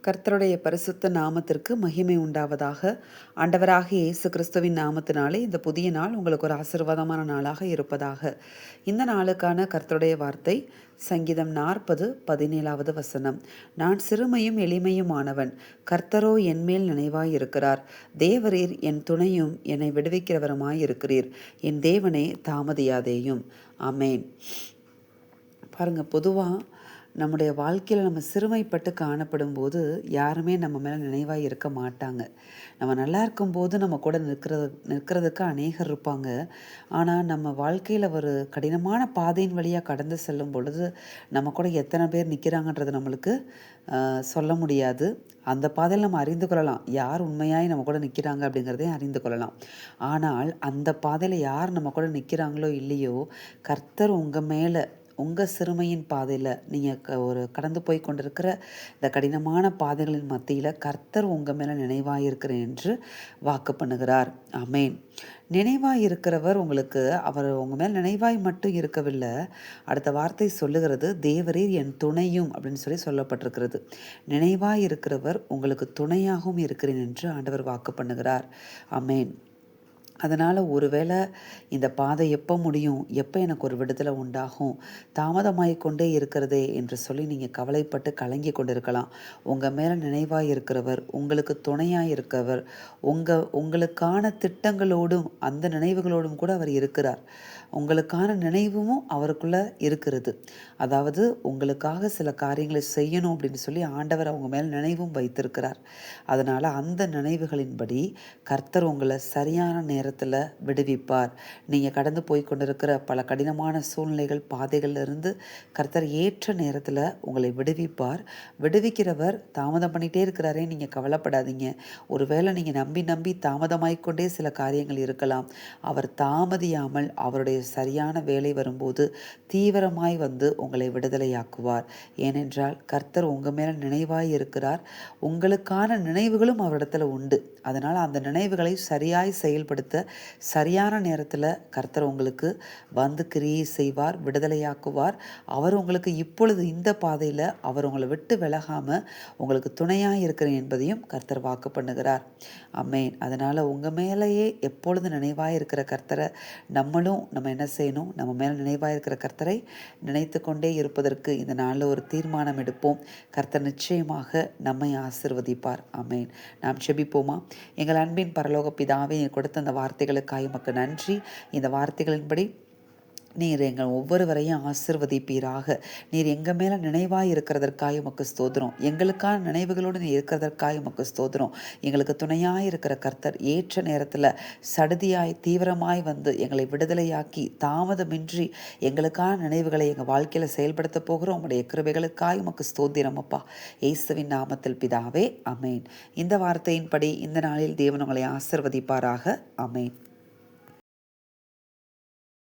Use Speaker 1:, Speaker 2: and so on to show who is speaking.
Speaker 1: கர்த்தருடைய பரிசுத்த நாமத்திற்கு மகிமை உண்டாவதாக. ஆண்டவராகிய இயேசு கிறிஸ்துவின் நாமத்தினாலே இந்த புதிய நாள் உங்களுக்கு ஒரு ஆசீர்வாதமான நாளாக இருப்பதாக. இந்த நாளுக்கான கர்த்தருடைய வார்த்தை சங்கீதம் 40:17 வசனம். நான் சிறுமையும் எளிமையுமானவன், கர்த்தரோ என்மேல் நினைவாயிருக்கிறார். தேவரீர் என் துணையும் என்னை விடுவிக்கிறவருமாயிருக்கிறீர். என் தேவனே தாமதியாதேயும். ஆமேன். பாருங்க, பொதுவாக நம்முடைய வாழ்க்கையில் நம்ம சிறுமைப்பட்டு காணப்படும் போது யாருமே நம்ம மேலே நினைவாக இருக்க மாட்டாங்க. நம்ம நல்லா இருக்கும்போது நம்ம கூட நிற்கிறதுக்கு அநேகர் இருப்பாங்க. ஆனால் நம்ம வாழ்க்கையில் ஒரு கடினமான பாதையின் வழியாக கடந்து செல்லும் பொழுது நம்ம கூட எத்தனை பேர் நிற்கிறாங்கன்றது நம்மளுக்கு சொல்ல முடியாது. அந்த பாதையில் நம்ம அறிந்து கொள்ளலாம், யார் உண்மையாய் நம்ம கூட நிற்கிறாங்க அப்படிங்கிறதையும் அறிந்து கொள்ளலாம். ஆனால் அந்த பாதையில் யார் நம்ம கூட நிற்கிறாங்களோ இல்லையோ, கர்த்தர் உங்கள் மேலே உங்கள் சிறுமையின் பாதையில் நீங்கள் கடந்து போய் கொண்டிருக்கிற இந்த கடினமான பாதைகளின் மத்தியில் கர்த்தர் உங்கள் மேலே நினைவாயிருக்கிறேன் என்று வாக்கு பண்ணுகிறார். ஆமேன். நினைவாய் இருக்கிறவர் அவர் உங்கள் மேல் நினைவாய் மட்டும் இருக்கவில்லை. அடுத்த வார்த்தை சொல்லுகிறது, தேவரீர் என் துணையும் அப்படின்னு சொல்லப்பட்டிருக்கிறது. நினைவாய் இருக்கிறவர் உங்களுக்கு துணையாகவும் இருக்கிறேன் என்று ஆண்டவர் வாக்கு பண்ணுகிறார். ஆமேன். அதனால் ஒருவேளை இந்த பாதை எப்போ முடியும், எப்போ எனக்கு ஒரு விடுதலை உண்டாகும், தாமதமாகிக்கொண்டே இருக்கிறதே என்று சொல்லி நீங்கள் கவலைப்பட்டு கலங்கி கொண்டிருக்கலாம். உங்கள் மேலே நினைவாக இருக்கிறவர், உங்களுக்கு துணையாக இருக்கிறவர், உங்களுக்கான திட்டங்களோடும் அந்த நினைவுகளோடும் கூட அவர் இருக்கிறார். உங்களுக்கான நினைவும் அவருக்குள்ளே இருக்கிறது. அதாவது உங்களுக்காக சில காரியங்களை செய்யணும் அப்படின்னு சொல்லி ஆண்டவர் அவங்க மேல் நினைவும் வைத்திருக்கிறார். அதனால் அந்த நினைவுகளின்படி கர்த்தர் உங்களை சரியான நேரத்தில் விடுவிப்பார். நீங்கள் கடந்து போய் கொண்டிருக்கிற பல கடினமான சூழ்நிலைகள் பாதைகளிலிருந்து கர்த்தர் ஏற்ற நேரத்தில் உங்களை விடுவிப்பார். விடுவிக்கிறவர் தாமதம் பண்ணிகிட்டே இருக்கிறாரே, நீங்கள் கவலைப்படாதீங்க. ஒருவேளை நீங்கள் நம்பி தாமதமாய்க்கொண்டே சில காரியங்கள் இருக்கலாம். அவர் தாமதியாமல் அவருடைய சரியான வேலை வரும்போது தீவிரமாய் வந்து உங்களை விடுதலையாக்குவார். ஏனென்றால் கர்த்தர் உங்கள் மேலே நினைவாய் இருக்கிறார். உங்களுக்கான நினைவுகளும் அவரிடத்துல உண்டு. அதனால் அந்த நினைவுகளை சரியாய் செயல்படுத்த சரியான நேரத்தில் கர்த்தர் உங்களுக்கு வந்து கிரியை செய்வார், விடுதலையாக்குவார். அவர் உங்களுக்கு இப்பொழுது இந்த பாதையில் அவர் உங்களை விட்டு விலகாமல் உங்களுக்கு துணையாக இருக்கிறேன் என்பதையும் கர்த்தர் வாக்கு பண்ணுகிறார். ஆமேன். அதனால் உங்கள் மேலேயே எப்பொழுது நினைவாக இருக்கிற கர்த்தரை நம்ம என்ன செய்யணும், நம்ம மேலே நினைவாக இருக்கிற கர்த்தரை நினைத்து கொண்டே இருப்பதற்கு இந்த நாளில் ஒரு தீர்மானம் எடுப்போம். கர்த்தர் நிச்சயமாக நம்மை ஆசீர்வதிப்பார். ஆமேன். நாம் ஜெபிப்போமா? எங்கள் அன்பின் பரலோக பிதாவே, கொடுத்த அந்த வார்த்தைகளுக்காக உமக்கு நன்றி. இந்த வார்த்தைகளின்படி நீர் எங்கள் ஒவ்வொருவரையும் ஆசிர்வதிப்பீராக. நீர் எங்கள் மேலே நினைவாய் இருக்கிறதற்காக உமக்கு ஸ்தோத்திரம். எங்களுக்கான நினைவுகளோடு நீ இருக்கிறதற்காக உமக்கு ஸ்தோத்திரம். எங்களுக்கு துணையாக இருக்கிற கர்த்தர் ஏற்ற நேரத்தில் சடுதியாய் தீவிரமாய் வந்து எங்களை விடுதலையாக்கி தாமதமின்றி எங்களுக்கான நினைவுகளை எங்கள் வாழ்க்கையில் செயல்படுத்த போகிறோம். உங்களுடைய கிருபைகளுக்காக உமக்கு ஸ்தோத்திரம் அப்பா. இயேசுவின் நாமத்தில் பிதாவே, ஆமேன். இந்த வார்த்தையின்படி இந்த நாளில் தேவன் உங்களை ஆசிர்வதிப்பாராக. ஆமேன்.